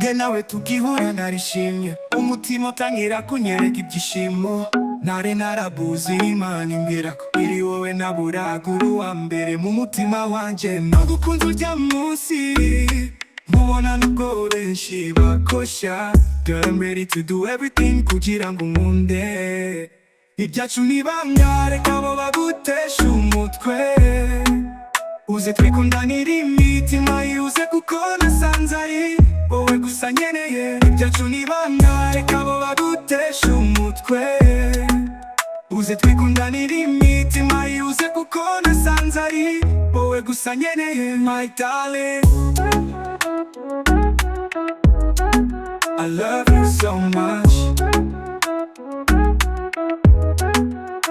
nge nawe tugihura narishimye, umutima utangira kunyereka ibyishimo. Nari narabuze Imana imbwira ko iri wowe naburaga uri uwa mbere mu mutima wanje. Nagukunze urya munsi mubona nubwo benshi bakosha. Girl, I'm ready to do everything kugirango nkunde. Ibyacu nibanga reka abo bagutesha umutwe. Uze twikundanira imitima yuze kuko nasanze ari wowe gusa nkeneye. Ibyacu nibanga reka abo bagutesha umutwe. Uze twikundanira imitima yuze kuko nasanze ari wowe gusa nkeneye. My darling, I love you so much.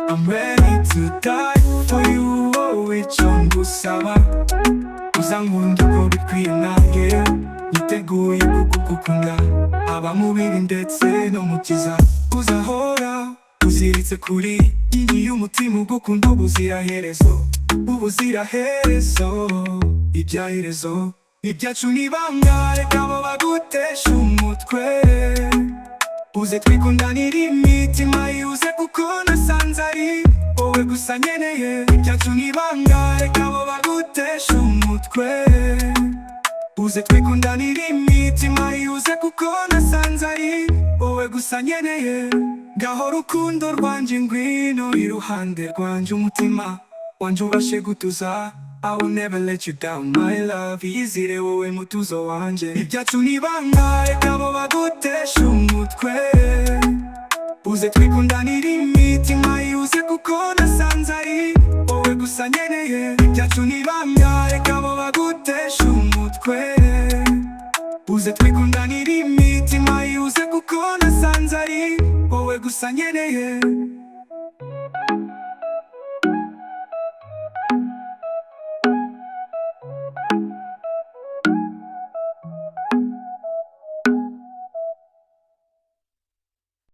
I'm ready to die for you. Wowe icyo ngusaba uzankunda uko bikwiye nanjye niteguye kugukunda. Aba mu bibi ndetse no mu byiza uzahora uziritse kuri iyi y'umutima ugukunda ubuziraherezo. Ubuziraherezo ibyaherezo. Ibyacu nibanga reka abo bagutesha umutwe. Uze twikundanira imitima yuze kuko nasanze ari wowe gusa nkeneye. Ibyacu nibanga reka abo bagutesha umutwe. Uze twikundanira imitima yuze kuko nasanze ari wowe gusa nkeneye. Ngaho rukundo rwanje ngwino iruhande rwanje, umutima wanje ubashe gutuza. I will never let you down my love, iyizire wowe mutuzo wanje. Ibyacu nibanga reka abo bagutesha umutwe. Uze twikundanira imitima yuze kuko nasanze ari wowe gusa nkeneye. Ibyacu nibanga reka abo bagutesha umutwe. Uze twikundanira imitima yuze kuko nasanze ari wowe gusa nkeneye.